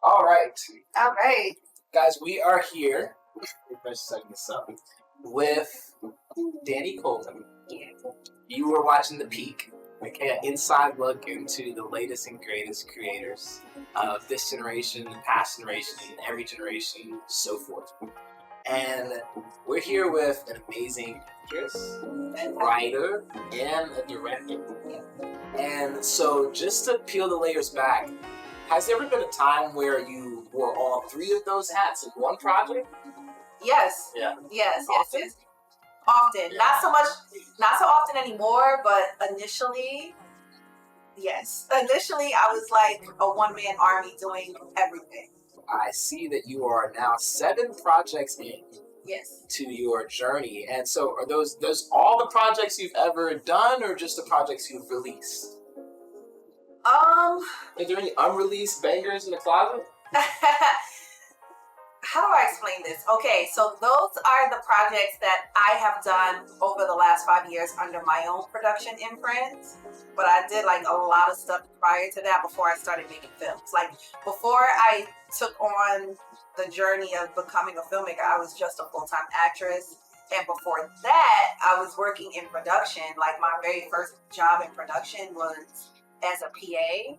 All right, All right. guys, we are here. Let's setting this up with Danny Colton. Yeah. You were watching The Peak, like an inside look into the latest and greatest creators of this generation, past generation, every generation, so forth. And we're here with an amazing actress, a writer, and a director. And so, just to peel the layers back, has there ever been a time where you wore all three of those hats in one project? Yes. Yeah. Yes. Often? Yes. Often. Yeah. Not so often anymore, but initially, yes. Initially, I was like a one-man army doing everything. I see that you are now 7 projects in Yes. to your journey. And so, are those all the projects you've ever done, or just the projects you've released? Are there any unreleased bangers in the closet? How do I explain this? Okay, so those are the projects that I have done over the last 5 years under my own production imprint. But I did like a lot of stuff prior to that before I started making films. Like before I took on the journey of becoming a filmmaker, I was just a full-time actress. And before that, I was working in production. Like my very first job in production was as a PA.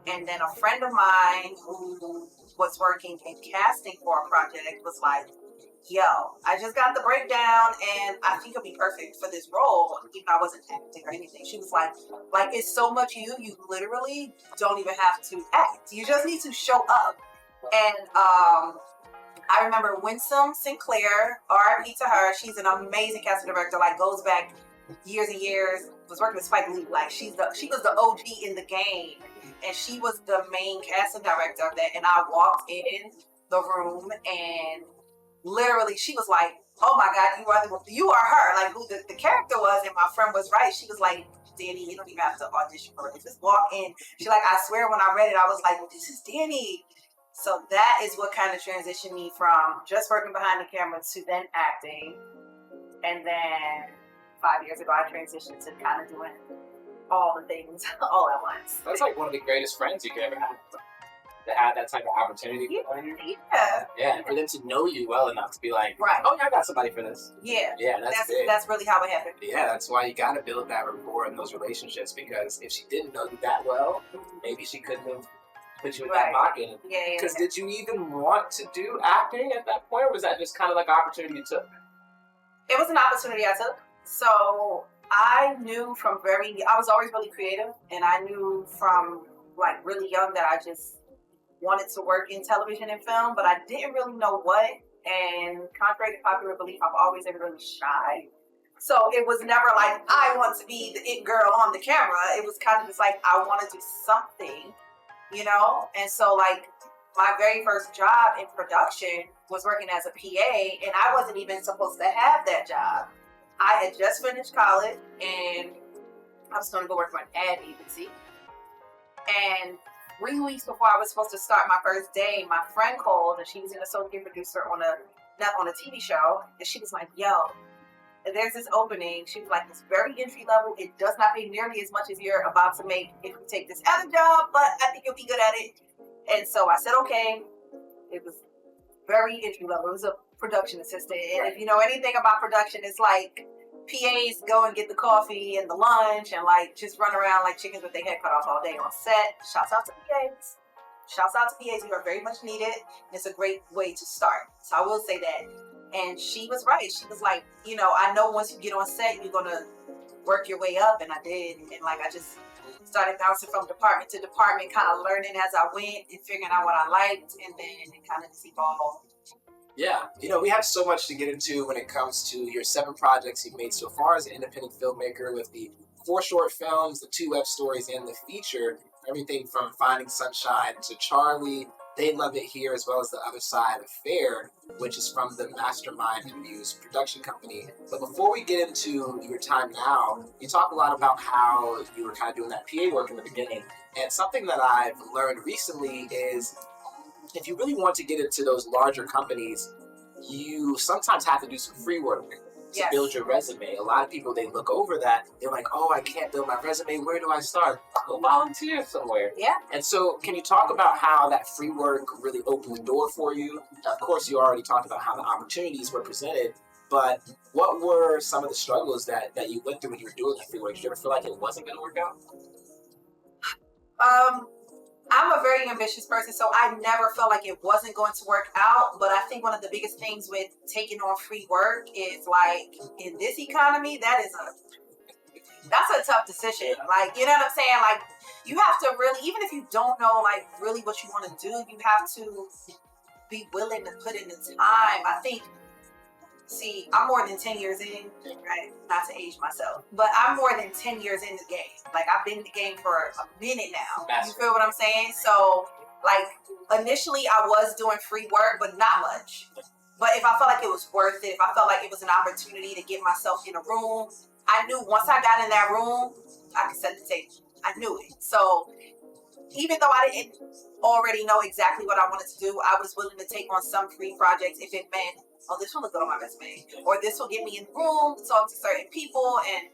And then a friend of mine who was working in casting for a project was like, yo, I just got the breakdown and I think you'll be perfect for this role. Even though I wasn't acting or anything. She was like, it's so much you literally don't even have to act. You just need to show up. And I remember Winsome Sinclair, R.I.P. to her. She's an amazing casting director, like goes back years and years, was working with Spike Lee. Like she was the OG in the game. And she was the main casting director of that. And I walked in the room and literally she was like, oh my God, you are her. Like who the character was, and my friend was right. She was like, Danny, you don't even have to audition for it. Just walk in. She like, I swear when I read it, I was like, this is Danny. So that is what kind of transitioned me from just working behind the camera to then acting. And then 5 years ago, I transitioned to kind of doing all the things all at once. That's like one of the greatest friends you could ever have. To have that type of opportunity. Yeah, and for them to know you well enough to be like, right, oh yeah, I got somebody for this. Yeah, big. That's really how it happened. Yeah, that's why you gotta build that rapport in those relationships, because if she didn't know you that well, maybe she couldn't have put you in that pocket. Yeah. Because did you even want to do acting at that point, or was that just kind of like an opportunity you took? It was an opportunity I took. So I knew I was always really creative, and I knew from like really young that I just wanted to work in television and film, but I didn't really know what. And contrary to popular belief, I've always been really shy. So it was never like, I want to be the it girl on the camera. It was kind of just like, I want to do something, you know? And so like my very first job in production was working as a PA, and I wasn't even supposed to have that job. I had just finished college and I was going to go work for an ad agency. And 3 weeks before I was supposed to start my first day, my friend called, and she was an associate producer on a TV show, and she was like, yo, there's this opening. She was like, it's very entry level. It does not pay nearly as much as you're about to make if you take this other job, but I think you'll be good at it. And so I said, okay. It was very entry level. It was a production assistant. And if you know anything about production, it's like PAs go and get the coffee and the lunch and like just run around like chickens with their head cut off all day on set. Shouts out to PAs. Shouts out to PAs. You are very much needed. It's a great way to start. So I will say that. And she was right. She was like, you know, I know once you get on set, you're going to work your way up. And I did. And like I just started bouncing from department to department, kind of learning as I went and figuring out what I liked. And then it kind of just evolved. Yeah, you know, we have so much to get into when it comes to your 7 projects you've made so far as an independent filmmaker, with the 4 short films, the 2 web stories, and the feature. Everything from Finding Sunshine to Charlie, They Love It Here, as well as The Other Side Affair, which is from the Mastermind and Muse production company. But before we get into your time now, you talk a lot about how you were kind of doing that PA work in the beginning. And something that I've learned recently is, if you really want to get into those larger companies, you sometimes have to do some free work. to build your resume. A lot of people, they look over that, they're like, oh, I can't build my resume. Where do I start? Go volunteer somewhere. Yeah. And so can you talk about how that free work really opened the door for you? Of course, you already talked about how the opportunities were presented, but what were some of the struggles that you went through when you were doing that free work? Did you ever feel like it wasn't going to work out? I'm a very ambitious person, so I never felt like it wasn't going to work out. But I think one of the biggest things with taking on free work is like in this economy, that's a tough decision. Like, you know what I'm saying? Like, you have to really, even if you don't know like really what you want to do, you have to be willing to put in the time. I think. See, I'm more than 10 years in, right? Not to age myself, but I'm more than 10 years in the game. Like, I've been in the game for a minute now. You feel what I'm saying? So, like, initially I was doing free work, but not much. But if I felt like it was worth it, if I felt like it was an opportunity to get myself in a room, I knew once I got in that room, I could set the table. I knew it. So, even though I didn't already know exactly what I wanted to do, I was willing to take on some free projects if it meant, oh, this will look good on my resume, or this will get me in the room, talk to certain people, and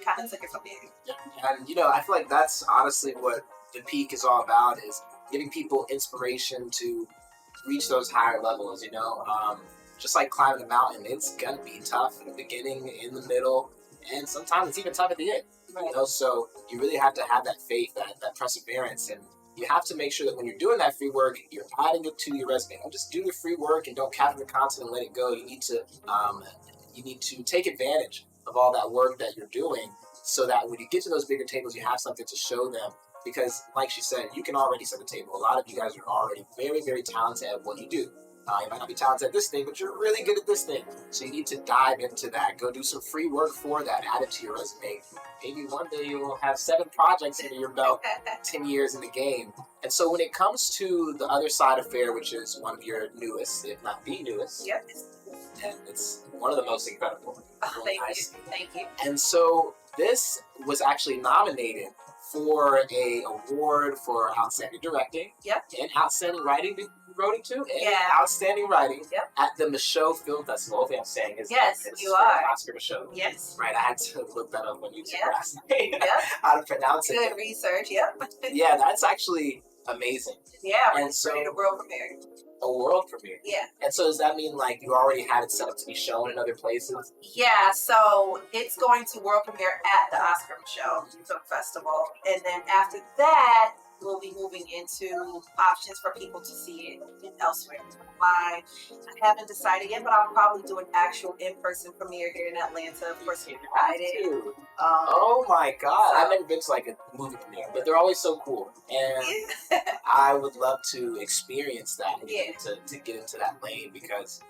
kind of took it from there. And, you know, I feel like that's honestly what the peak is all about, is giving people inspiration to reach those higher levels, you know. Just like climbing a mountain, it's going to be tough in the beginning, in the middle, and sometimes it's even tough at the end. You know, so you really have to have that faith, that perseverance, and you have to make sure that when you're doing that free work, you're adding it to your resume. Don't just do the free work and don't capture the content and let it go. You need to take advantage of all that work that you're doing, so that when you get to those bigger tables, you have something to show them. Because, like she said, you can already set the table. A lot of you guys are already very, very talented at what you do. You might not be talented at this thing, but you're really good at this thing. So you need to dive into that. Go do some free work for that. Add it to your resume. Maybe one day you will have 7 projects under your belt, 10 years in the game. And so when it comes to the other side of FAIR, which is one of your newest, if not the newest, Yep. and it's one of the most incredible. Oh, thank you. And so this was actually nominated for a award for outstanding directing, Yep. and outstanding writing. You wrote it too, and Yeah. outstanding writing, Yep. at the Michaud Film Festival. Hopefully, I'm saying is Yes, it's you for are. Oscar Michaud. Yes. Right, I had to look that up on YouTube Yep. last night. Yep. How to pronounce it. Good research. Yep. Yeah, that's actually amazing. Yeah. And so ready to world premiere. a world premiere. Yeah. And so does that mean like you already had it set up to be shown in other places? Yeah, so it's going to world premiere at the Oscar Michaud Film Festival. And then after that, we'll be moving into options for people to see it elsewhere. I haven't decided yet, but I'll probably do an actual in-person premiere here in Atlanta. Of course, you're invited. Oh my God, I've never been to like a movie premiere, but they're always so cool. And I would love to experience that and to get into that lane, because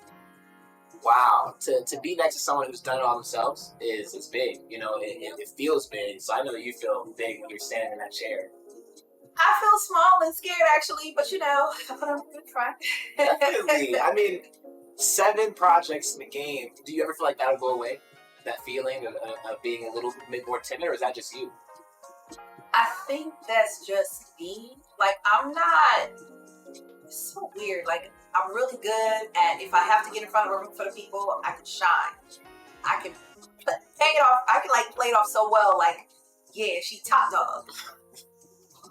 wow, to be next to someone who's done it all themselves is big. You know, it feels big. So I know you feel big when you're standing in that chair. I feel small and scared actually, but you know, I put on a good front. Definitely. I mean, 7 projects in the game. Do you ever feel like that'll go away? That feeling of being a little bit more timid, or is that just you? I think that's just me. Like, I'm not, it's so weird. Like, I'm really good at, if I have to get in front of a room for the people, I can shine. I can play it off. I can like play it off so well. Like, yeah, she top dog.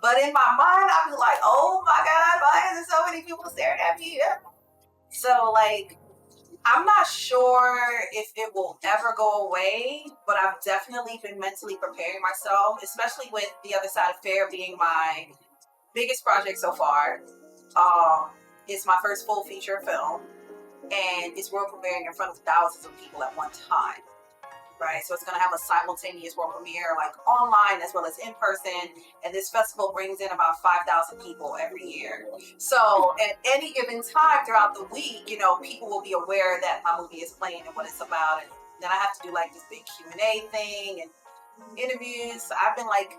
But in my mind, I'll be like, oh my God, why is there so many people staring at me? So like, I'm not sure if it will ever go away, but I've definitely been mentally preparing myself, especially with The Other Side of FAIR being my biggest project so far. It's my first full feature film, and it's world premiering in front of thousands of people at one time. Right, so it's going to have a simultaneous world premiere, like online as well as in person. And this festival brings in about 5,000 people every year. So at any given time throughout the week, you know, people will be aware that my movie is playing and what it's about. And then I have to do like this big Q&A thing and interviews. So I've been like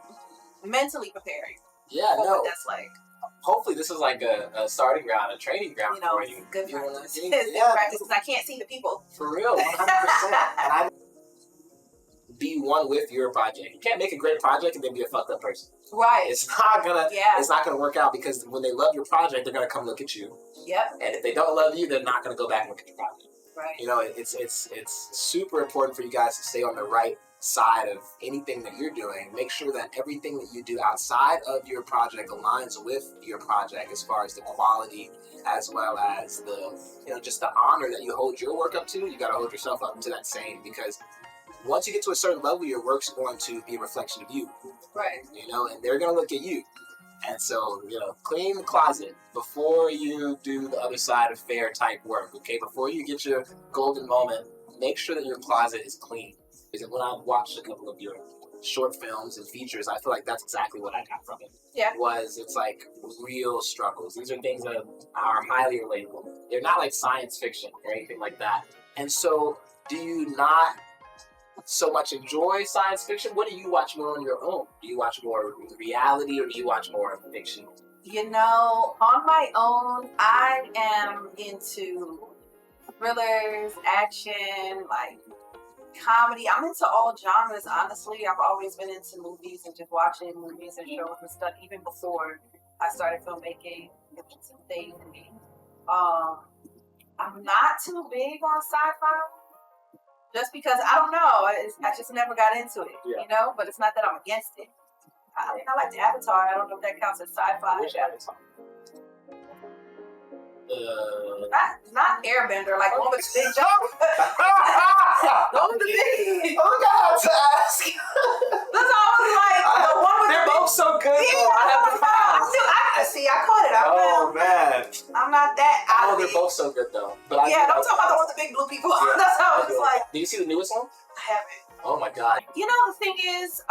mentally preparing. Yeah, for no. what that's like. Hopefully this is like a starting ground, a training ground You know, for you. good You know, practice. like, It's good practice because I can't see the people. For real, 100%. And I be one with your project. You can't make a great project and then be a fucked up person. Right. It's not gonna. Yeah. It's not gonna work out, because when they love your project, they're gonna come look at you. Yep. And if they don't love you, they're not gonna go back and look at your project. Right. You know, it's super important for you guys to stay on the right side of anything that you're doing. Make sure that everything that you do outside of your project aligns with your project as far as the quality, as well as the, you know, just the honor that you hold your work up to. You got to hold yourself up to that same, because once you get to a certain level, your work's going to be a reflection of you. Right. You know, and they're going to look at you. And so, you know, clean the closet before you do the other side of fair type work, okay? Before you get your golden moment, make sure that your closet is clean. Because when I've watched a couple of your short films and features, I feel like that's exactly what I got from it. Yeah. It's like real struggles. These are things that are highly relatable. They're not like science fiction or anything like that. And so, do you not so much enjoy science fiction? What do you watch more on your own? Do you watch more reality, or do you watch more fiction? You know, on my own, I am into thrillers, action, like comedy. I'm into all genres, honestly. I've always been into movies and just watching movies and shows and stuff, even before I started filmmaking. It was a thing for me. I'm not too big on sci-fi. Just because, I don't know, I just never got into it, you know? But it's not that I'm against it. I mean, I like the Avatar. I don't know if that counts as sci-fi. Which Avatar? Not Airbender, like one with the big jump. One with the big. Oh, God, to ask. That's all I was like. The one with They're the both so good. Yeah, I have the files. I caught it. Oh, man. I'm not that out Oh, of they're it. both so good, though. But Yeah, don't talk about the one with the big blue people. Yeah, That's how I was like. Did you see the newest one? I haven't. Oh, my God. You know, the thing is,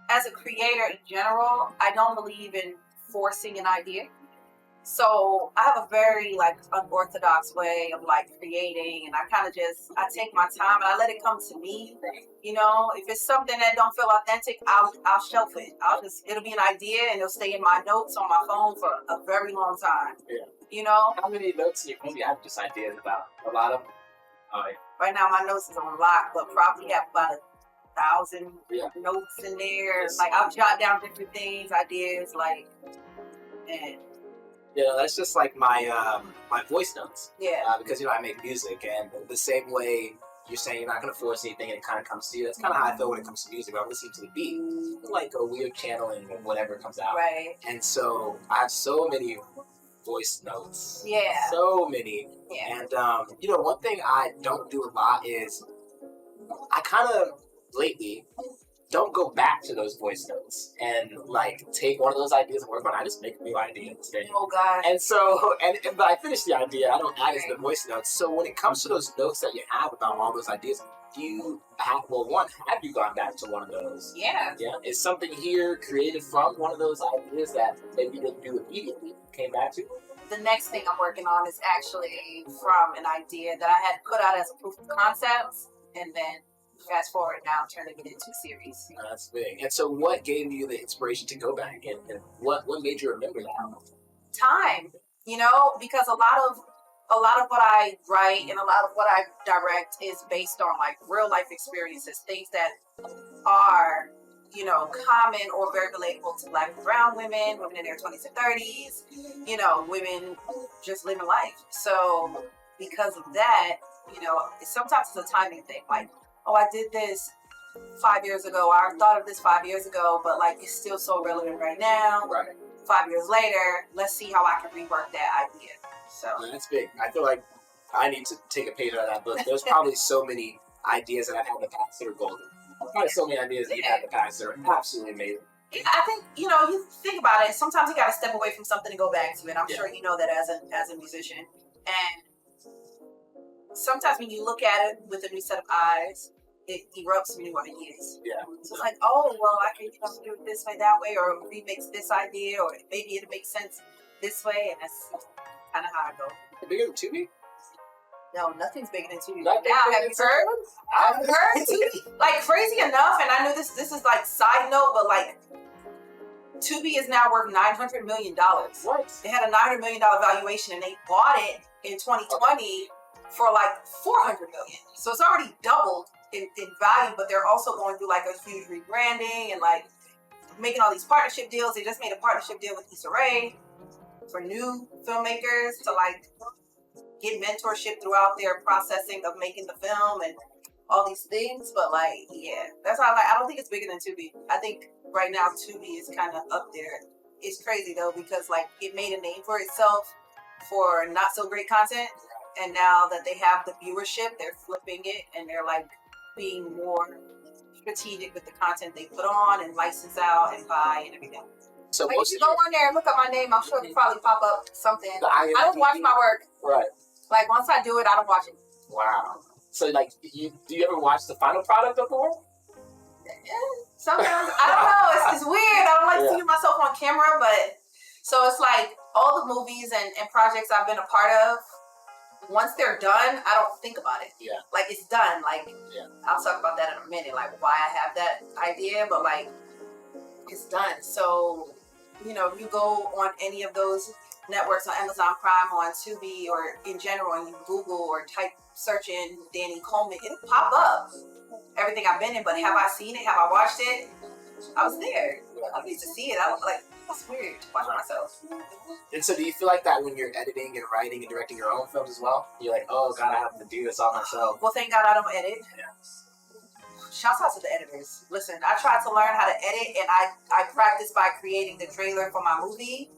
as a creator in general, I don't believe in forcing an idea. So I have a very like unorthodox way of like creating, and I kind of I take my time and I let it come to me. You know, if it's something that don't feel authentic, I'll shelf it. It'll be an idea and it'll stay in my notes on my phone for a very long time. Yeah. You know. How many notes in your phone do you have? Just ideas about a lot of them? Oh, yeah. Right now my notes is on lock, but probably have about 1,000 notes in there. Yes. Like I'll jot down different things, ideas, like, and. You know, that's just like my my voice notes. Yeah. Because, you know, I make music, and the same way you're saying you're not going to force anything and it kind of comes to you, that's kind of how I feel when it comes to music. When I'm listening to the beat, like a weird channeling of whatever comes out. Right. And so I have so many voice notes. Yeah. So many. Yeah. And, you know, one thing I don't do a lot is I kind of lately don't go back to those voice notes and like take one of those ideas and work on it. I just make a new idea instead. Oh God. And so, and but I finish the idea, I don't add it to the voice notes. So when it comes to those notes that you have about all those ideas, do you have, well, one, have you gone back to one of those? Yeah. Yeah. Is something here created from one of those ideas that maybe you didn't do immediately, came back to? The next thing I'm working on is actually from an idea that I had put out as a proof of concept, and then fast forward now, turning it into a series. That's big. And so what gave you the inspiration to go back, and what made you remember that? Time, you know, because a lot of what I write and a lot of what I direct is based on like real life experiences, things that are, you know, common or very relatable to Black and brown women in their 20s and 30s, you know, women just living life. So because of that, you know, sometimes it's a timing thing. Like, oh, I did this 5 years ago. I thought of this 5 years ago, but like it's still so relevant right now. Right. 5 years later, let's see how I can rework that idea. So that's big. I feel like I need to take a page out of that book. There's probably so many ideas that I've had in the past that are golden. Probably so many ideas that you've had in the past that are absolutely amazing. Yeah, I think, you know, you think about it, sometimes you gotta step away from something and go back to it. I'm sure you know that as a musician. And sometimes when you look at it with a new set of eyes, it erupts new ideas. Yeah. So it's like, oh, well, I can, you know, do it this way, that way, or remix this idea, or maybe it'll make sense this way, and that's kind of how I go. Bigger than Tubi? No, nothing's bigger than Tubi. Not Now, have you heard? I've heard Tubi. Like, crazy enough, and I know this is like side note, but like, Tubi is now worth $900 million. What? They had a $900 million valuation, and they bought it in 2020 for like $400 million. So it's already doubled in value, but they're also going through like a huge rebranding and like making all these partnership deals. They just made a partnership deal with Issa Rae for new filmmakers to like get mentorship throughout their processing of making the film and all these things. But like, yeah, that's how I don't think it's bigger than Tubi. I think right now Tubi is kind of up there. It's crazy though, because like it made a name for itself for not so great content, and now that they have the viewership, they're flipping it and they're like being more strategic with the content they put on and license out and buy and everything. So like if you go on there and look up my name, I'm sure it'll probably pop up something. I don't watch my work. Right. Like once I do it, I don't watch it. Wow. So like, do you ever watch the final product of the work? Sometimes I don't know. It's weird. I don't like seeing myself on camera, but so it's like all the movies and projects I've been a part of. Once they're done, I don't think about it. Yeah. Like it's done. Like I'll talk about that in a minute. Like why I have that idea, but like it's done. So you know, if you go on any of those networks on Amazon Prime, on Tubi, or in general, and you Google or type search in Danny Coleman, it'll pop up everything I've been in. But have I seen it? Have I watched it? I was there. I need to see it. I was like, that's weird to watch myself. And so do you feel like that when you're editing and writing and directing your own films as well? You're like, oh God, I have to do this all myself. Well, thank God I don't edit. Yeah. Shouts out to the editors. Listen, I tried to learn how to edit, and I practiced by creating the trailer for my movie.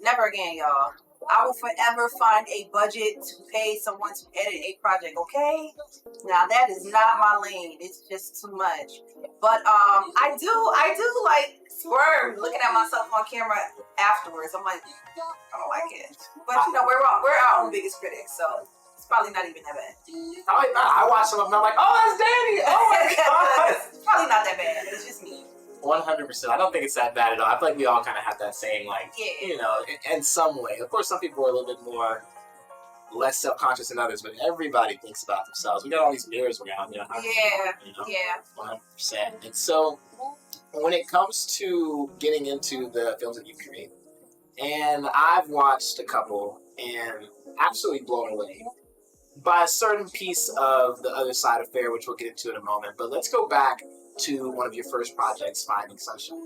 Never again, y'all. I will forever find a budget to pay someone to edit a project, okay? Now that is not my lane. It's just too much. But I do like swerve looking at myself on camera afterwards. I'm like, I don't like it. But you know, we're our own biggest critics, so it's probably not even that bad. I watch some of them, I'm like, oh, that's Danny! Oh my God! It's probably not that bad. It's just me. 100%. I don't think it's that bad at all. I feel like we all kind of have that same, like, you know, in some way. Of course, some people are a little bit more less self-conscious than others, but everybody thinks about themselves. We got all these mirrors around, you know. Yeah. 100%. And so, when it comes to getting into the films that you create, and I've watched a couple and absolutely blown away by a certain piece of the other side affair, which we'll get into in a moment. But let's go back to one of your first projects, Finding Sunshine.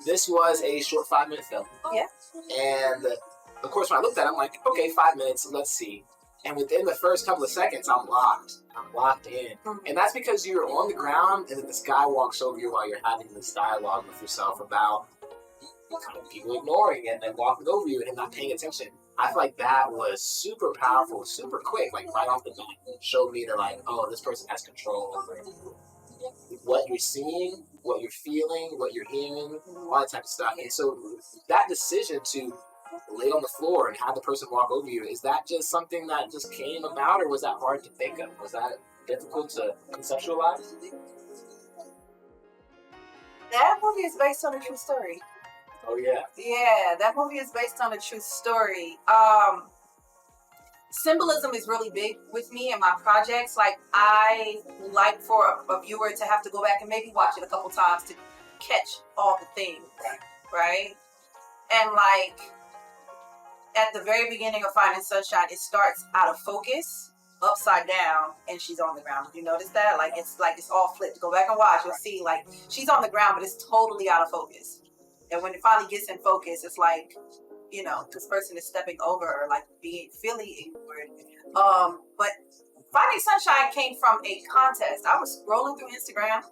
This was a short 5-minute film. Yeah. And of course, when I looked at it, I'm like, okay, 5 minutes, let's see. And within the first couple of seconds, I'm locked in. Mm-hmm. And that's because you're on the ground and then this guy walks over you while you're having this dialogue with yourself about kind of people ignoring and then walking over you and not paying attention. I feel like that was super powerful, super quick, like right off the bat. Showed me that like, oh, this person has control over what you're seeing, what you're feeling, what you're hearing, all that type of stuff. And so that decision to lay on the floor and have the person walk over you, is that just something that just came about, or was that hard to think of? Was that difficult to conceptualize? That movie is based on a true story. Oh yeah. Yeah, that movie is based on a true story. Symbolism is really big with me and my projects. Like I like for a viewer to have to go back and maybe watch it a couple times to catch all the things, right? And like at the very beginning of Finding Sunshine, it starts out of focus, upside down, and she's on the ground. Did you notice that? Like it's all flipped. Go back and watch. You'll see like she's on the ground, but it's totally out of focus. And when it finally gets in focus, it's like, you know, this person is stepping over or like feeling ignored. But Finding Sunshine came from a contest. I was scrolling through Instagram.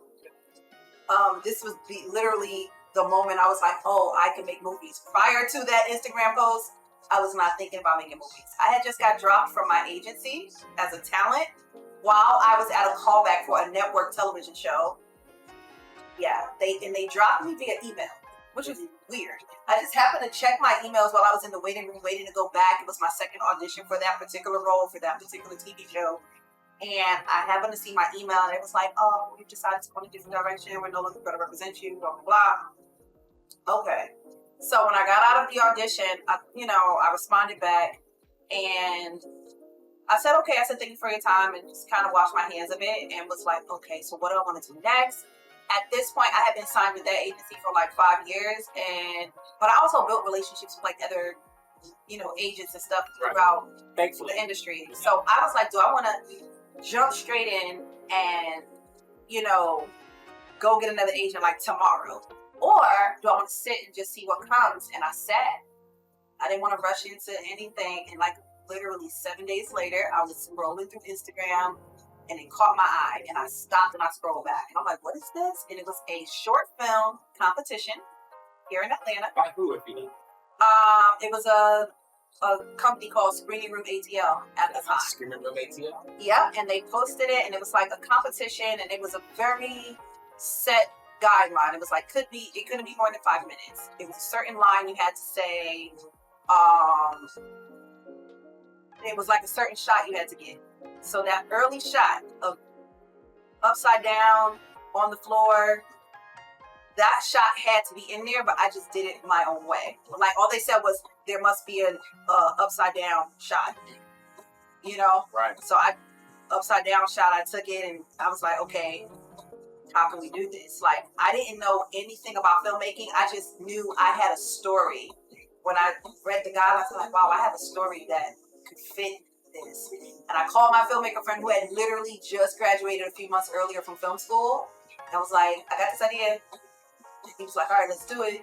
This was literally the moment I was like, oh, I can make movies. Prior to that Instagram post, I was not thinking about making movies. I had just got dropped from my agency as a talent while I was at a callback for a network television show. Yeah, they dropped me via email, which was weird. I just happened to check my emails while I was in the waiting room waiting to go back. It was my second audition for that particular role, for that particular TV show. And I happened to see my email and it was like, oh, we've decided to go in a different direction. We're no longer going to represent you, blah, blah, blah. Okay. So when I got out of the audition, I responded back and I said, okay, thank you for your time, and just kind of washed my hands of it and was like, okay, so what do I want to do next? At this point, I had been signed with that agency for like 5 years, but I also built relationships with like other, agents and stuff throughout the industry. So I was like, do I want to jump straight in and, go get another agent like tomorrow? Or do I want to sit and just see what comes? And I sat. I didn't want to rush into anything. And like literally 7 days later, I was scrolling through Instagram and it caught my eye and I stopped and I scrolled back. And I'm like, what is this? And it was a short film competition here in Atlanta. By who, if you know? It was a company called Screening Room ATL at the time. Screening Room ATL? Yeah, and they posted it and it was like a competition and it was a very set guideline. It was like it couldn't be more than 5 minutes. It was a certain line you had to say. It was like a certain shot you had to get. So that early shot of upside down on the floor, that shot had to be in there, but I just did it my own way. Like all they said was there must be an upside down shot, you know? Right. So upside down shot, I took it and I was like, okay, how can we do this? Like I didn't know anything about filmmaking. I just knew I had a story. When I read the guidelines, I was like, wow, I have a story that could fit this. And I called my filmmaker friend who had literally just graduated a few months earlier from film school. And I was like, I got this idea. He was like, all right, let's do it.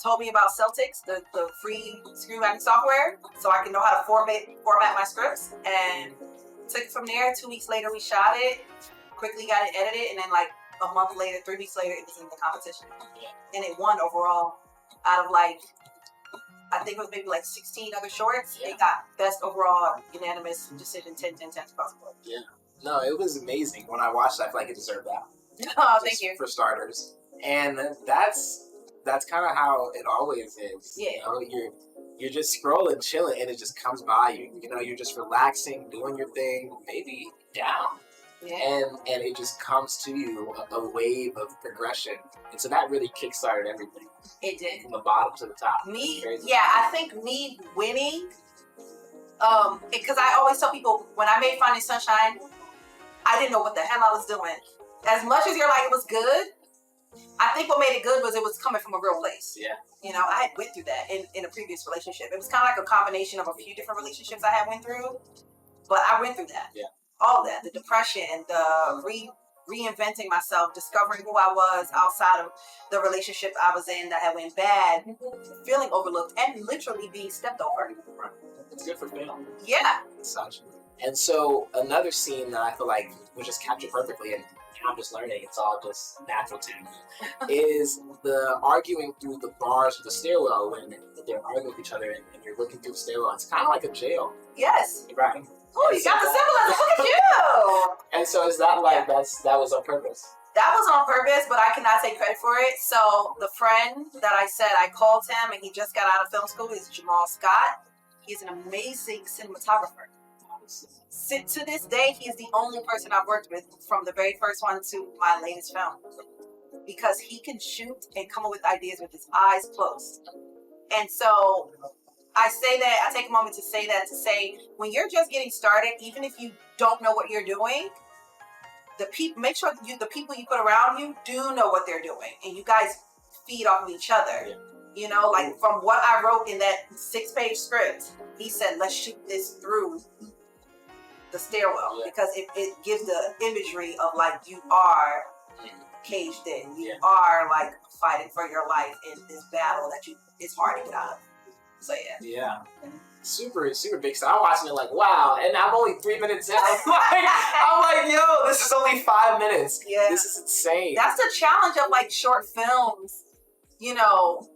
Told me about Celtics, the free screenwriting software, so I can know how to format my scripts. And took it from there. 2 weeks later, we shot it. Quickly got it edited. And then like a month later, 3 weeks later, it was in the competition. And it won overall out of like, I think it was maybe like 16 other shorts. Yeah. It got best overall unanimous decision 10-10-10 across the board. Yeah. No, it was amazing. When I watched it, I feel like it deserved that. Oh, thank you. For starters. And that's kind of how it always is. Yeah. You know, you're just scrolling, chilling, and it just comes by you. You know, you're just relaxing, doing your thing, maybe down. Yeah. And it just comes to you a wave of progression. And so that really kickstarted everything. It did. From the bottom to the top. I think me winning, because I always tell people, when I made Finding Sunshine, I didn't know what the hell I was doing. As much as you're like, it was good, I think what made it good was it was coming from a real place. Yeah. You know, I had went through that in a previous relationship. It was kind of like a combination of a few different relationships I had went through, but I went through that. Yeah. All of that, the depression, the reinventing myself, discovering who I was outside of the relationship I was in that had went bad, feeling overlooked, and literally being stepped over. It's good for film. Yeah. Such. And so another scene that I feel like was just captured perfectly, and I'm just learning, it's all just natural to me, is the arguing through the bars of the stairwell when they're arguing with each other and you're looking through the stairwell. It's kind of like a jail. Yes. Right. Oh, you got the symbolism. Look at you. And so is that like that was on purpose? That was on purpose, but I cannot take credit for it. So the friend that I said, I called him and he just got out of film school, is Jamal Scott. He's an amazing cinematographer. To this day, he is the only person I've worked with from the very first one to my latest film, because he can shoot and come up with ideas with his eyes closed. And so I say that, I take a moment to say that, to say, when you're just getting started, even if you don't know what you're doing, make sure the people you put around you do know what they're doing, and you guys feed off of each other. Yeah. You know, like from what I wrote in that 6-page script, he said, let's shoot this through the stairwell, because it gives the imagery of like you are caged in, you are like fighting for your life in this battle that it's hard to get out of. So yeah, super big stuff. I'm watching it like, wow, and I'm only 3 minutes in. I'm like, yo, this is only 5 minutes. Yeah, this is insane. That's the challenge of like short films. You know,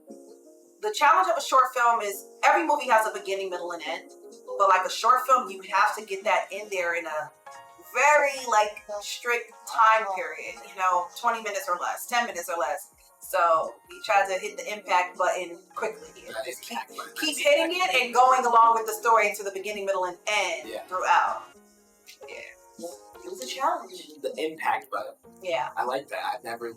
the challenge of a short film is every movie has a beginning, middle, and end. But like a short film, you have to get that in there in a very like strict time period. You know, 20 minutes or less, 10 minutes or less. So we try to hit the impact button quickly. Just keep hitting it and going along with the story to the beginning, middle, and end throughout. Yeah, it was a challenge. The impact button. Yeah, I like that. I've never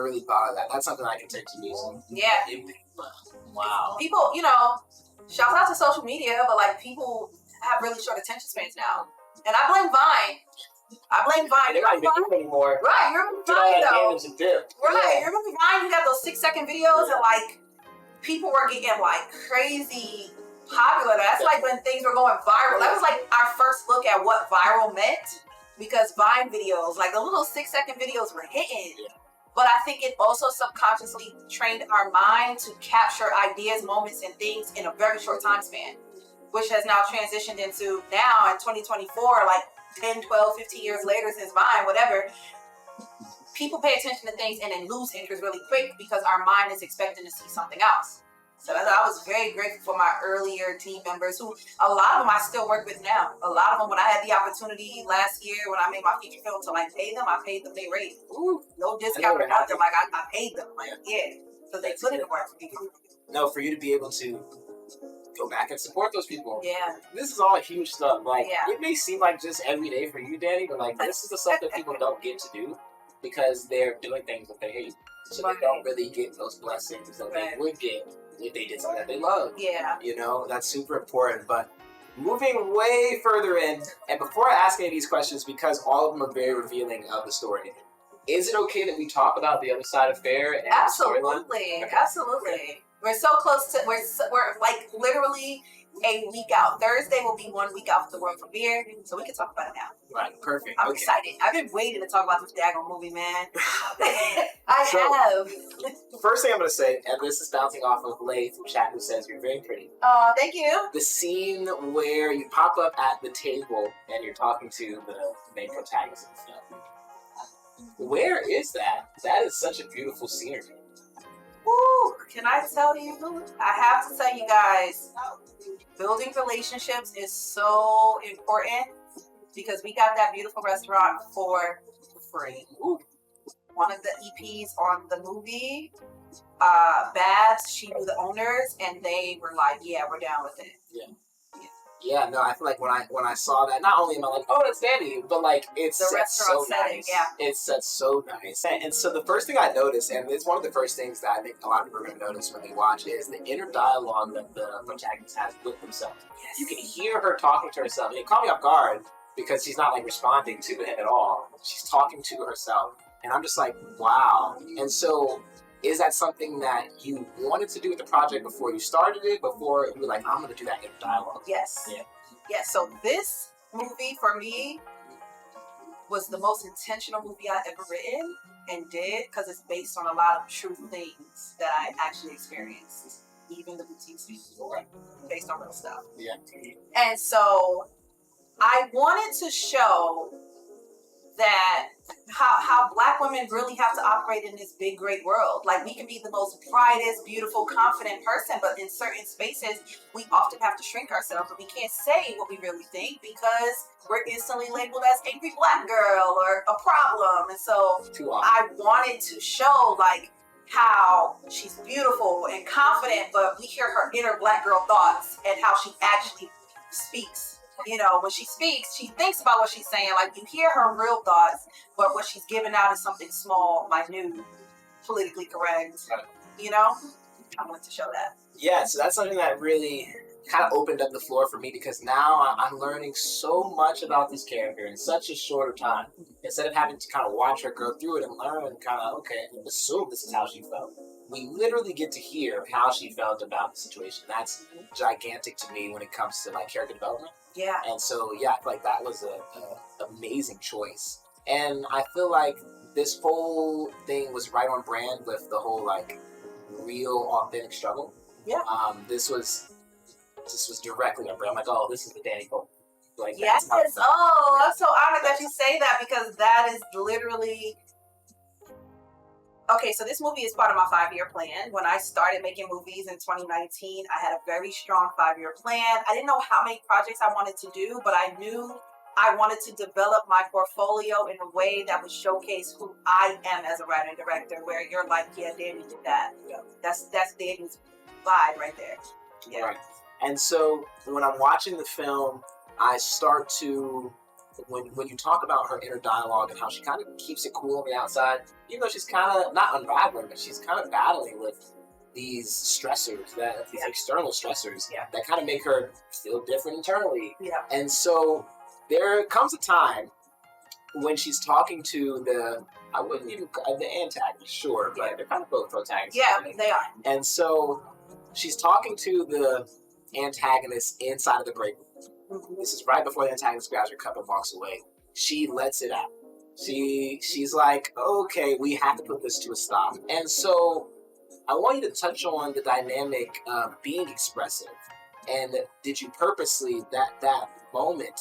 really thought of that. That's something I can take to music. Yeah. Impact button. Wow. People, you know, shout out to social media, but like people have really short attention spans now, and I blame Vine. They're not even doing anymore. Right, you remember Vine though. Right, you remember Vine? You got those 6-second videos, and like people were getting like crazy popular. That's like when things were going viral. That was like our first look at what viral meant, because Vine videos, like the little 6-second videos, were hitting. But I think it also subconsciously trained our mind to capture ideas, moments, and things in a very short time span. which has now transitioned into now in 2024, like 10, 12, 15 years later since mine, whatever, people pay attention to things and then lose interest really quick because our mind is expecting to see something else. So I was very grateful for my earlier team members who, a lot of them I still work with now. A lot of them, when I had the opportunity last year when I made my feature film to like pay them, I paid them their rate. Ooh, no discount or nothing. Like I paid them. Like, yeah. So they put in the work for me. No, for you to be able to go back and support those people. Yeah. This is all huge stuff. Like, it may seem like just every day for you, Danny, but like this is the stuff that people don't get to do because they're doing things that they hate. So they don't really get those blessings that they would get if they did something that they love. Yeah. You know, that's super important. But moving way further in, and before I ask any of these questions, because all of them are very revealing of the story, is it okay that we talk about the other side of Fair and absolutely, the storyline? Okay. Absolutely. We're so close to, we're like literally a week out. Thursday will be 1 week out for the world premiere, so we can talk about it now. Right, perfect. I'm excited. I've been waiting to talk about this daggone movie, man. I have. First thing I'm going to say, and this is bouncing off of Lay from chat who says you're very pretty. Oh, thank you. The scene where you pop up at the table and you're talking to the main protagonist and stuff. Where is that? That is such a beautiful scenery. Woo! Can I tell you? I have to tell you guys, building relationships is so important because we got that beautiful restaurant for free. Ooh. One of the EPs on the movie, Babs, she knew the owners, and they were like, "Yeah, we're down with it." Yeah, no, I feel like when I saw that, not only am I like, oh, that's Danny, but like it's the restaurant so setting, nice. yeah. It's set so nice. And so the first thing I noticed, and it's one of the first things that I think a lot of people are going to notice when they watch, is the inner dialogue that the protagonist has with themselves. Yes. You can hear her talking to herself. And it caught me off guard because she's not like responding to it at all. She's talking to herself. And I'm just like, wow. And so is that something that you wanted to do with the project before you started it, before you were like, I'm going to do that inner dialogue? Yes. Yeah. Yes. So this movie for me was the most intentional movie I've ever written and did because it's based on a lot of true things that I actually experienced. Even the boutique speaks based on real stuff. Yeah. And so I wanted to show that how Black women really have to operate in this big, great world. Like, we can be the most brightest, beautiful, confident person, but in certain spaces, we often have to shrink ourselves, and we can't say what we really think because we're instantly labeled as angry Black girl or a problem. And so I wanted to show, like, how she's beautiful and confident, but we hear her inner Black girl thoughts and how she actually speaks. You know, when she speaks, she thinks about what she's saying. Like, you hear her real thoughts, but what she's giving out is something small, minute, politically correct. You know? I wanted to show that. Yeah, so that's something that really kind of opened up the floor for me because now I'm learning so much about this character in such a shorter time. Instead of having to kind of watch her go through it and learn and kind of, okay, assume this is how she felt. We literally get to hear how she felt about the situation. That's gigantic to me when it comes to like character development. Yeah. And so, yeah, I feel like that was a amazing choice. And I feel like this whole thing was right on brand with the whole like real authentic struggle. Yeah. This was directly on brand. I'm like, oh, this is the Danny Cole. Like, yes. Oh, I'm so honored that you say that because that is literally. Okay, so this movie is part of my 5-year plan. When I started making movies in 2019, I had a very strong 5-year plan. I didn't know how many projects I wanted to do, but I knew I wanted to develop my portfolio in a way that would showcase who I am as a writer and director, where you're like, yeah, Danny did that. Yeah. That's Danny's vibe right there. Yeah. Right. And so when I'm watching the film, I start to... When you talk about her inner dialogue and how she kind of keeps it cool on the outside, even though she's kind of not unraveling, but she's kind of battling with these stressors, these external stressors that kind of make her feel different internally. Yeah. And so there comes a time when she's talking to the antagonist, sure, but they're kind of both protagonists. Yeah, they are. And so she's talking to the antagonist inside of the break room. This is right before the antagonist grabs her cup and walks away. She lets it out. She's like, okay, we have to put this to a stop. And so I want you to touch on the dynamic of being expressive And did you purposely that moment?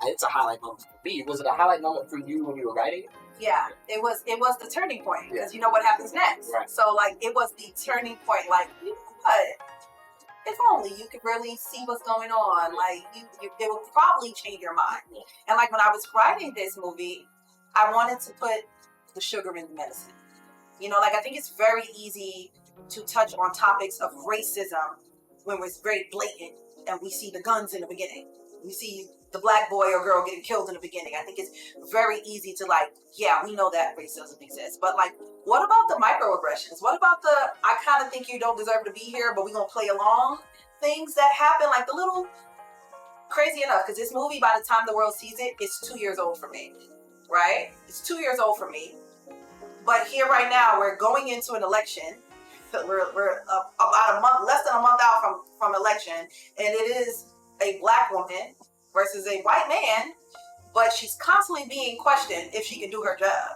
It's a highlight moment for me. Was it a highlight moment for you when you were writing? Yeah, it was the turning point because you know what happens next. Right. So like it was the turning point. Like, you know what? If only you could really see what's going on. Like it would probably change your mind. And like when I was writing this movie, I wanted to put the sugar in the medicine. You know, like I think it's very easy to touch on topics of racism when it's very blatant and we see the guns in the beginning. We see the black boy or girl getting killed in the beginning. I think it's very easy to like, yeah, we know that racism exists. But like, what about the microaggressions? What about the, I kind of think you don't deserve to be here, but we're going to play along things that happen? Like the little, crazy enough, because this movie, by the time the world sees it, it's 2 years old for me, right? It's 2 years old for me. But here right now, we're going into an election. We're about a month, less than a month out from election. And it is a black woman versus a white man, but she's constantly being questioned if she can do her job.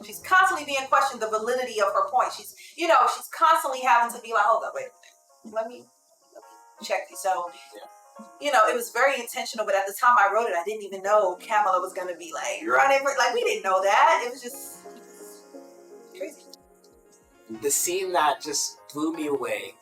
She's constantly being questioned the validity of her point. She's constantly having to be like, hold up, wait, let me check this. So, it was very intentional, but at the time I wrote it, I didn't even know Kamala was going to be like running. Like, we didn't know that. It was just crazy. The scene that just blew me away,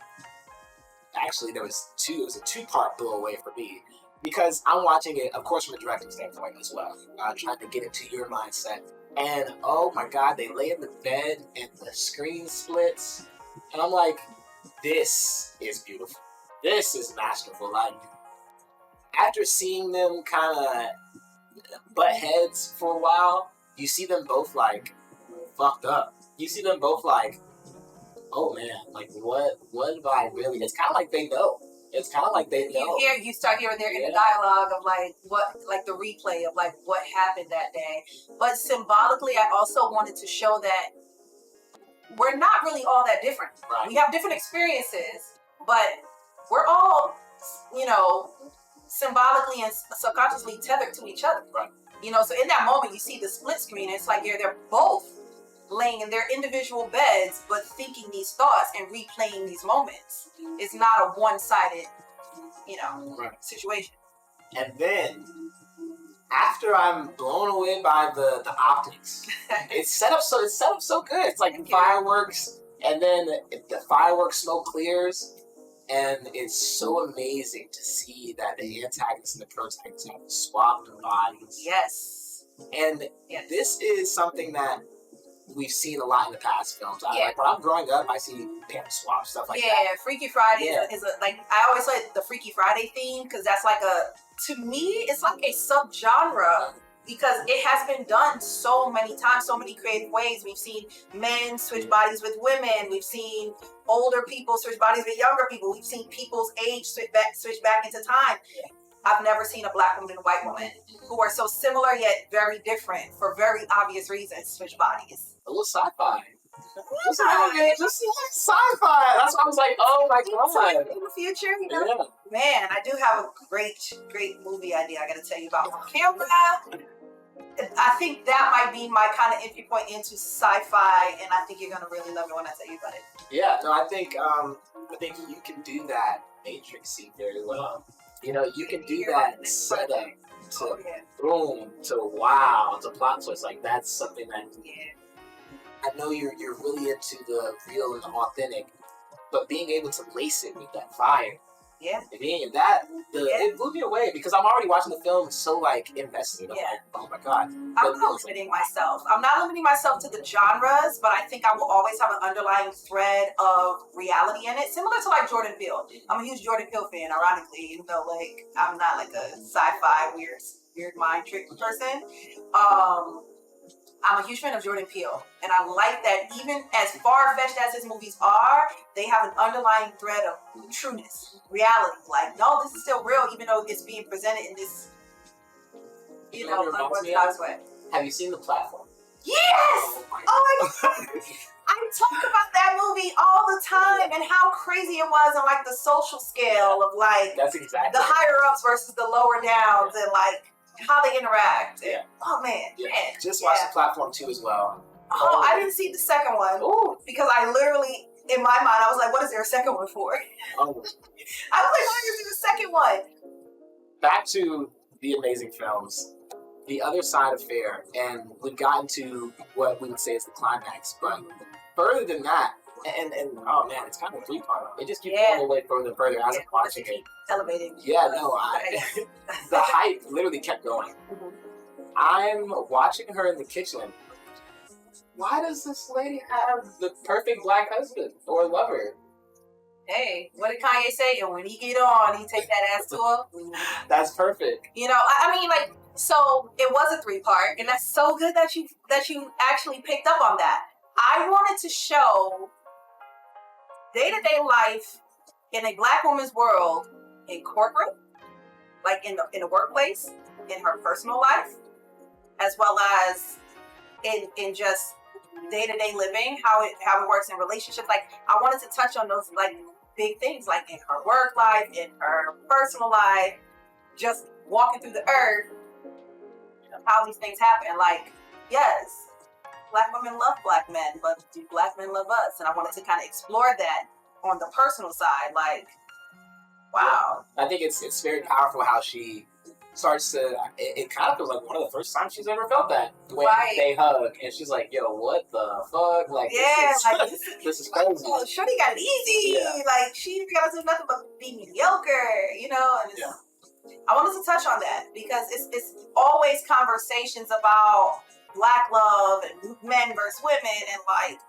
actually, it was a two-part blow away for me. Because I'm watching it, of course, from a directing standpoint as well. Trying to get into your mindset. And, oh my God, they lay in the bed and the screen splits. And I'm like, this is beautiful. This is masterful. Like, after seeing them kind of butt heads for a while, you see them both, like, fucked up. You see them both, like, oh man, like, what have I really... It's kind of like they know. It's kind of like they know. You start hearing their inner dialogue of like the replay of like what happened that day. But symbolically, I also wanted to show that we're not really all that different. Right. We have different experiences, but we're all, symbolically and subconsciously tethered to each other. Right. So in that moment, you see the split screen. It's like they're both laying in their individual beds, but thinking these thoughts and replaying these moments. It's not a one-sided, situation. And then, after I'm blown away by the optics, it's set up so good. It's like fireworks, and then the fireworks smoke clears, and it's so amazing to see that the antagonist and the protagonist have swapped bodies. Yes. And this is something that we've seen a lot in the past films. Like when I'm growing up, I see parents swap stuff like that. Yeah, Freaky Friday is like, I always like the Freaky Friday theme because that's like to me, it's like a subgenre because it has been done so many times, so many creative ways. We've seen men switch bodies with women. We've seen older people switch bodies with younger people. We've seen people's age switch back into time. I've never seen a black woman and a white woman who are so similar yet very different for very obvious reasons switch bodies. A little sci-fi. Just sci-fi. That's why I was like, oh my God. In the future, Man, I do have a great movie idea I got to tell you about. Camera. I think that might be my kind of entry point into sci-fi, and I think you're gonna really love it when I tell you about it. Yeah, no, I think you can do that Matrix scene very well. You can do that setup to boom, to wow, to plot twist. Like that's something that I know you're really into the real and the authentic, but being able to lace it with that fire. Yeah. And it blew me away because I'm already watching the film so like invested. I'm like, oh my God. I'm not limiting myself. I'm not limiting myself to the genres, but I think I will always have an underlying thread of reality in it, similar to like Jordan Peele. I'm a huge Jordan Peele fan, ironically, even though like I'm not like a sci-fi weird mind trick person. I'm a huge fan of Jordan Peele, and I like that even as far-fetched as his movies are, they have an underlying thread of trueness, reality. Like, no, this is still real, even though it's being presented in this, unorthodox way. Have you seen The Platform? Yes! Oh my God! I talk about that movie all the time and how crazy it was on like the social scale of like that's exactly the higher ups versus the lower downs and like how they interact. Yeah. Oh man. Just watch The Platform 2 as well. Oh, I didn't see the second one. Ooh. Because I literally in my mind, I was like, what is there a second one for? Oh. I was like, why is there a second one? Back to the amazing films, The Other Side Affair, and we've gotten to what we would say is the climax. But further than that, and oh man, it's kind of a three-part. It just keeps going away further and further as I'm watching it. Elevating. Yeah, no, the hype literally kept going. I'm watching her in the kitchen. Why does this lady have the perfect black husband or lover? Hey, what did Kanye say? And when he get on, he take that ass to her. That's perfect. You know, I mean, like, so it was a 3-part, and that's so good that you actually picked up on that. I wanted to show day-to-day life in a black woman's world in corporate, like in the workplace, in her personal life, as well as in just day-to-day living, how it works in relationships. Like, I wanted to touch on those like big things, like in her work life, in her personal life, just walking through the earth, how these things happen. Like, yes, black women love black men, but do black men love us? And I wanted to kind of explore that on the personal side. Like, wow. I think it's very powerful how she starts to, it kind of feels like one of the first times she's ever felt that when they hug, and she's like, yo, what the fuck? Like, this is crazy. Oh, Shorty got it easy. Like, she didn't gotta do nothing but be mediocre, you know? And I wanted to touch on that because it's always conversations about black love and men versus women and like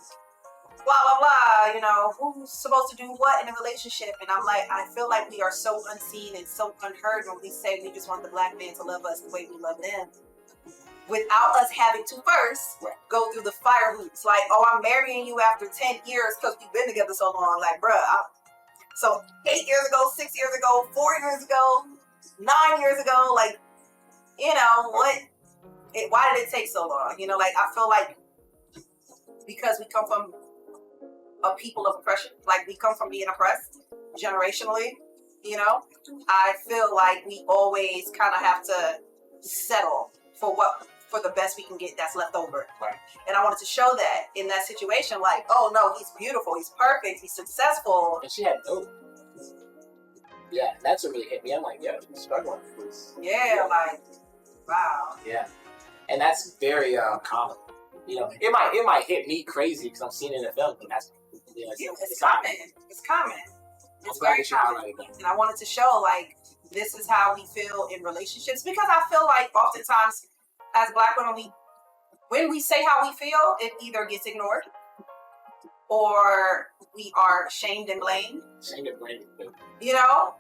blah blah blah, you know, who's supposed to do what in a relationship. And I'm like, I feel like we are so unseen and so unheard when we say we just want the black man to love us the way we love them, without us having to first go through the fire hoops. Like, oh, I'm marrying you after 10 years because we've been together so long. Like, bruh, so 8 years ago, 6 years ago, 4 years ago, 9 years ago, like, you know, why did it take so long? You know, like, I feel like because we come from a people of oppression, like we come from being oppressed generationally, you know, I feel like we always kind of have to settle for the best we can get that's left over. Right. And I wanted to show that in that situation, like, oh no, he's beautiful, he's perfect, he's successful. And she had no. Yeah, that's what really hit me. I'm like, yeah, she's struggling. Like, wow. Yeah, and that's very common. You know, it might hit me crazy because I'm seeing it in a film, but that's it's common. It's common. It's very common. And I wanted to show like this is how we feel in relationships, because I feel like oftentimes as black women, when we say how we feel, it either gets ignored or we are shamed and blamed. You know?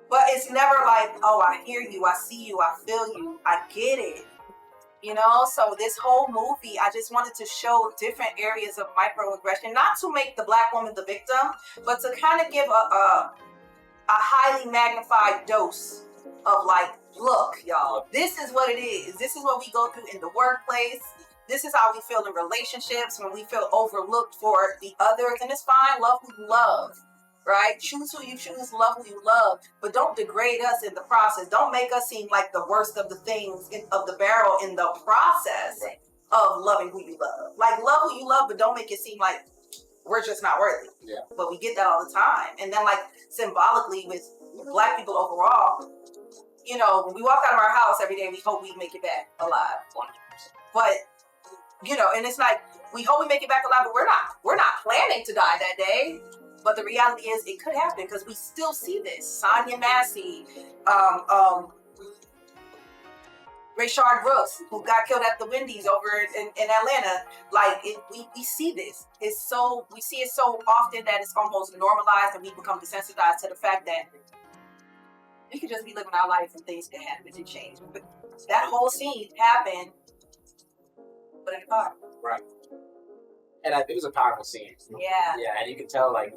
But it's never like, oh, I hear you, I see you, I feel you, I get it. You know, so this whole movie, I just wanted to show different areas of microaggression, not to make the black woman the victim, but to kind of give a highly magnified dose of like, look, y'all, this is what it is. This is what we go through in the workplace. This is how we feel in relationships when we feel overlooked for the others. And it's fine, love who you love, right? Choose who you choose, love who you love, but don't degrade us in the process. Don't make us seem like the worst of the things of the barrel in the process of loving who you love. Like, love who you love, but don't make it seem like we're just not worthy. Yeah. But we get that all the time. And then, like, symbolically with black people overall, you know, when we walk out of our house every day, we hope we make it back alive. 100%. But, you know, and it's like, we hope we make it back alive, but we're not planning to die that day. But the reality is it could happen because we still see this. Sonia Massey, Rayshard Brooks, who got killed at the Wendy's over in Atlanta. Like, we see this. We see it so often that it's almost normalized, and we become desensitized to the fact that we could just be living our life and things can happen and change. But that whole scene happened, but in a car. Right. And I think it was a powerful scene. Yeah. Yeah, and you can tell, like,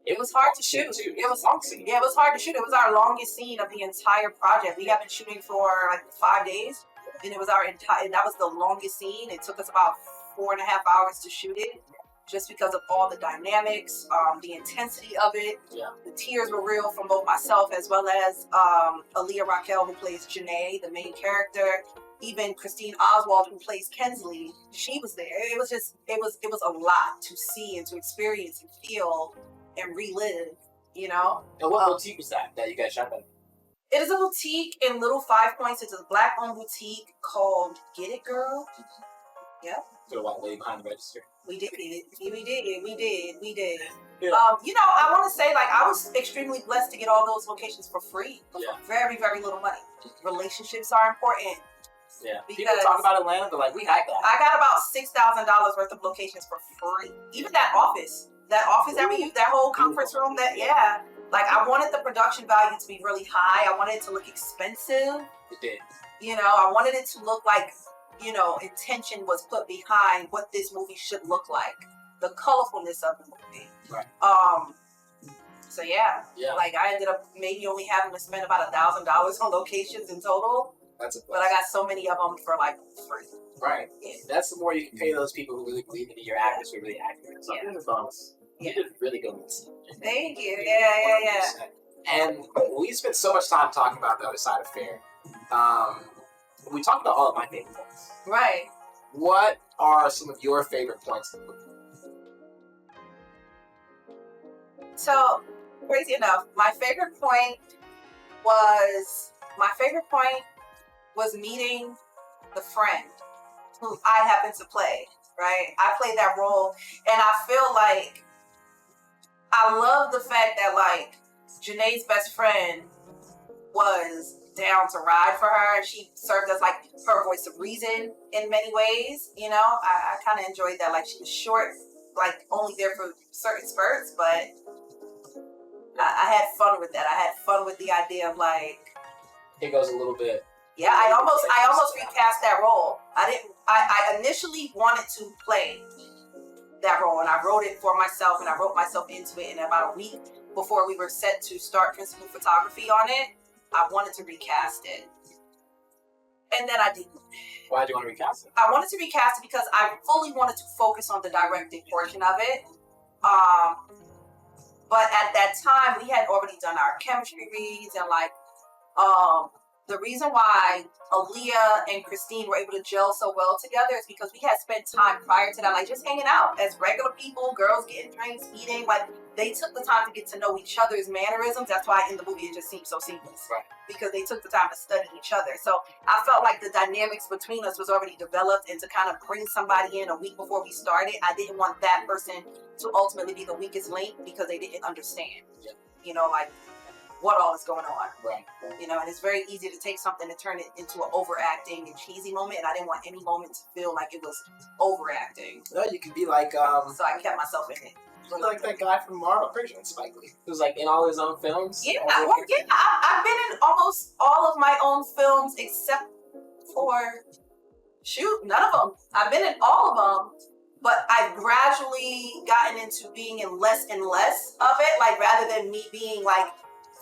it was hard to shoot. It was a long scene. Yeah, it was hard to shoot. It was our longest scene of the entire project. We have been shooting for like 5 days, and it was and that was the longest scene. It took us about 4.5 hours to shoot it, just because of all the dynamics, the intensity of it. Yeah. The tears were real from both myself as well as Aaliyah Raquel, who plays Janae, the main character. even Christine Oswald, who plays Kensley, she was there. It was a lot to see and to experience and feel and relive, you know? And what boutique was that you guys shot at? It is a boutique in Little Five Points. It's a Black-owned boutique called Get It Girl. Yep. For the white lady behind the register. We did it. We did. Yeah. I want to say, like, I was extremely blessed to get all those locations for free, for very, very little money. Relationships are important. Yeah. People talk about Atlanta, but like, we had that. I got about $6,000 worth of locations for free. Even that office that we used, that whole conference room, like, I wanted the production value to be really high. I wanted it to look expensive. It did. I wanted it to look like, intention was put behind what this movie should look like. The colorfulness of the movie. Right. So yeah. Like, I ended up maybe only having to spend about $1,000 on locations in total. But I got so many of them for like free. Right. Yeah. That's the more you can pay those people who really believe in your actors who are really accurate. So it's bonus. You did really good with this. Thank you. Yeah. And we spent so much time talking about the other side of Fair. We talked about all of my favorite points. Right. What are some of your favorite points? So, crazy enough, my favorite point was meeting the friend who I happen to play, right? I played that role, and I feel like I love the fact that, like, Janae's best friend was down to ride for her, and she served as, like, her voice of reason in many ways, I kind of enjoyed that. Like, she was short, like, only there for certain spurts, but I had fun with that. I had fun with the idea of, like, it goes a little bit. Yeah, I almost recast that role. I initially wanted to play that role, and I wrote it for myself, and I wrote myself into it. And about a week before we were set to start principal photography on it, I wanted to recast it. And then I didn't. Why did you want to recast it? I wanted to recast it because I fully wanted to focus on the directing portion of it. But at that time, we had already done our chemistry reads, and like, the reason why Aaliyah and Christine were able to gel so well together is because we had spent time prior to that, like, just hanging out as regular people, girls getting drinks, eating. Like, they took the time to get to know each other's mannerisms. That's why in the movie it just seemed so seamless. Right. Because they took the time to study each other. So I felt like the dynamics between us was already developed, and to kind of bring somebody in a week before we started, I didn't want that person to ultimately be the weakest link because they didn't understand, like, what all is going on. Right. And it's very easy to take something and turn it into an overacting and cheesy moment, and I didn't want any moment to feel like it was overacting. No, you could be like, so I kept myself in it. Like that guy from Marvel, pretty sure it's Spike Lee, who's like in all his own films. Yeah, I've been in almost all of my own films except for, none of them. I've been in all of them, but I've gradually gotten into being in less and less of it, like, rather than me being like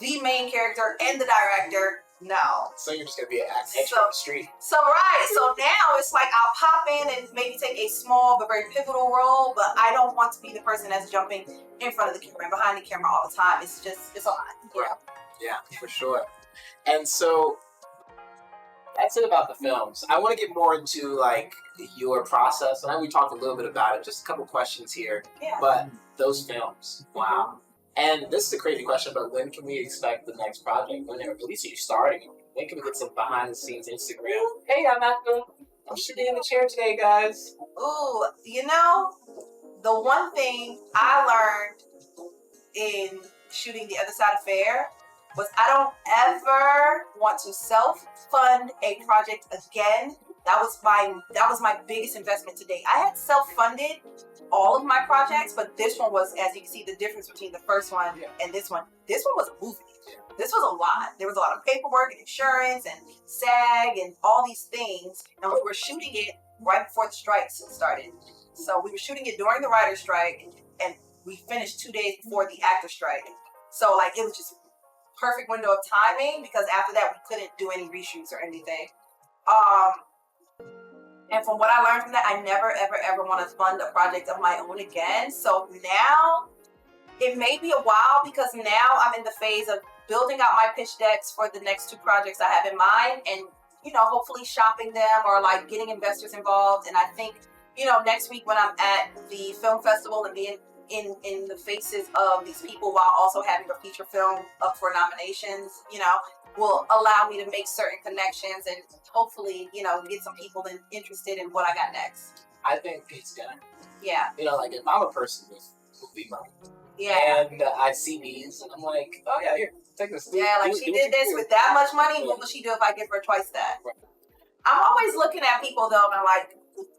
the main character and the director. No. So you're just gonna be an extra on the street. So now it's like I'll pop in and maybe take a small but very pivotal role, but I don't want to be the person that's jumping in front of the camera and behind the camera all the time. It's a lot. Yeah, for sure. And so that's it about the films. I want to get more into like your process. I know we talked a little bit about it. Just a couple questions here. Yeah. But those films, wow. And this is a crazy question, but when can we expect the next project? When at least you're starting? When can we get some behind the scenes Instagram? Hey, I'm sitting in the chair today, guys. Ooh, the one thing I learned in shooting The Other Side of Fair was I don't ever want to self-fund a project again. That was my biggest investment to date. I had self-funded all of my projects, but this one was, as you can see, the difference between the first one and this one. This one was a movie. This was a lot. There was a lot of paperwork and insurance and SAG and all these things. And we were shooting it right before the strikes started. So we were shooting it during the writer's strike, and we finished 2 days before the actor strike. So, like, it was just perfect window of timing, because after that we couldn't do any reshoots or anything. And from what I learned from that, I never, ever, ever want to fund a project of my own again. So now, it may be a while, because now I'm in the phase of building out my pitch decks for the next two projects I have in mind, and hopefully shopping them or like getting investors involved. And I think, next week when I'm at the film festival and being in the faces of these people while also having a feature film up for nominations, will allow me to make certain connections and hopefully, get some people interested in what I got next. I think it's gonna. Yeah. Like if I'm a person with movie money, Yeah. and I see these, and I'm like, oh yeah, here, take this. Yeah, like she did this with that much money. What will she do if I give her twice that? Right. I'm always looking at people though, and I'm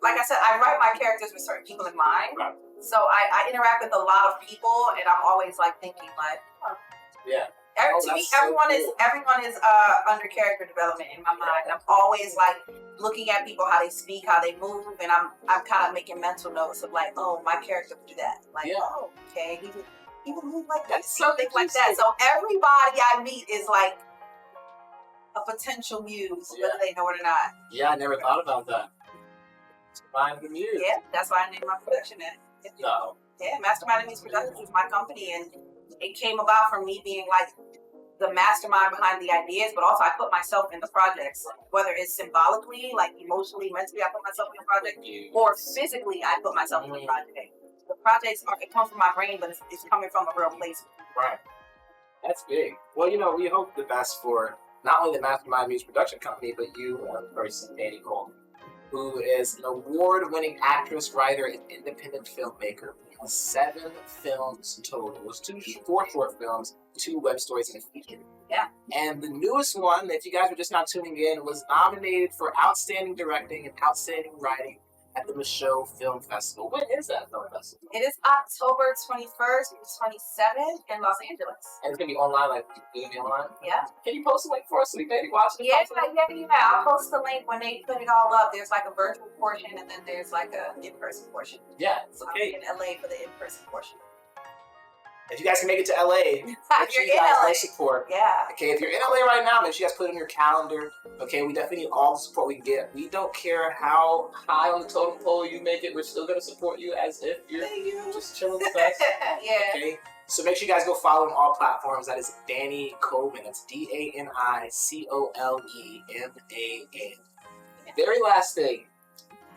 like I said, I write my characters with certain people in mind. Right. So I interact with a lot of people, and I'm always like thinking like, yeah. To me, everyone is under character development in my mind. I'm always like looking at people, how they speak, how they move, and I'm kind of making mental notes of like, oh, my character would do that. Like, oh, okay, he would move like that, something like that. So everybody I meet is like a potential muse, whether they know it or not. Yeah, I never thought about that. Find the muse. Yeah, that's why I named my production it. No. Yeah, Mastermind Muse Productions is my company, and it came about from me being like the mastermind behind the ideas, but also I put myself in the projects, whether it's symbolically, like emotionally, mentally, I put myself in the project, or physically, I put myself in the project. The projects come from my brain, but it's coming from a real place. Right. That's big. Well, we hope the best for not only the Mastermind Muse Production Company, but you, person, Danny Coleman, who is an award-winning actress, writer, and independent filmmaker. 7 films total. It was 4 short films, 2 web stories, and a feature. Yeah. And the newest one, if you guys were just not tuning in, was nominated for Outstanding Directing and Outstanding Writing at the Michaud Film Festival. When is that film festival? It is October 21st to 27th in Los Angeles. And it's going to be online, like, it's going to be online? Yeah. Can you post a link for us so we maybe watch it? Yeah. I'll post the link when they put it all up. There's like a virtual portion, and then there's like a in-person portion. Yeah. So I'll be in LA for the in-person portion. If you guys can make it to LA, make sure you guys go support. Yeah. Okay, if you're in LA right now, make sure you guys put it on your calendar. Okay, we definitely need all the support we can get. We don't care how high on the totem pole you make it. We're still going to support you as if you're just chilling with us. Yeah. Okay, so make sure you guys go follow on all platforms. That is Danny Coleman. That's DaniColeman. Very last thing.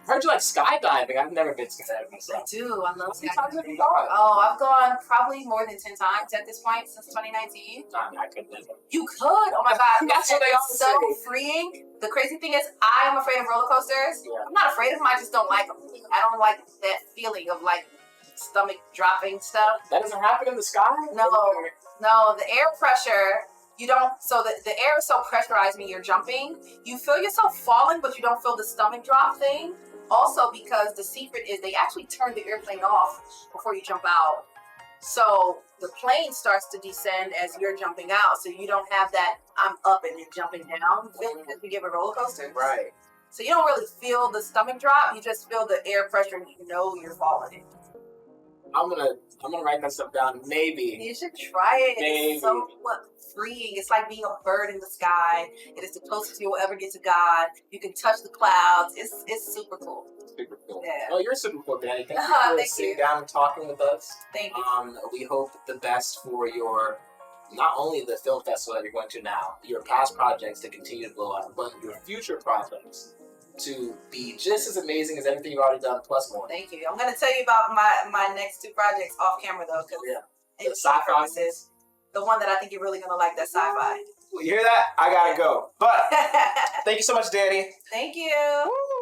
I heard you like skydiving. I've never been skydiving myself. I do. I love skydiving. How many times have you gone? Oh, I've gone probably more than 10 times at this point since 2019. I couldn't do it. You could. Oh my God. That's what they all so say. freeing. The crazy thing is, I am afraid of roller coasters. Yeah. I'm not afraid of them. I just don't like them. I don't like that feeling of like stomach dropping stuff. That doesn't happen in the sky? No, the air pressure. You don't, so the air is so pressurized when you're jumping. You feel yourself falling, but you don't feel the stomach drop thing. Also, because the secret is they actually turn the airplane off before you jump out. So the plane starts to descend as you're jumping out. So you don't have that I'm up and then jumping down feeling that you give a roller coaster. Right. So you don't really feel the stomach drop. You just feel the air pressure and you know you're falling. I'm gonna write that stuff down. Maybe. You should try it. Maybe. It's so freeing. It's like being a bird in the sky. It is the closest you'll ever get to God. You can touch the clouds. It's super cool. Super cool. Yeah. Oh, you're super cool, Danny. Thank you for sitting down and talking with us. Thank you. We hope the best for your, not only the film festival that you're going to now, your past projects to continue to blow up, but your future projects to be just as amazing as everything you've already done, plus more. Thank you. I'm going to tell you about my next 2 projects off camera, though. Yeah. The sci-fi purposes. The one that I think you're really going to like, that sci-fi. Well, you hear that? I got to go. But thank you so much, Danny. Thank you. Woo.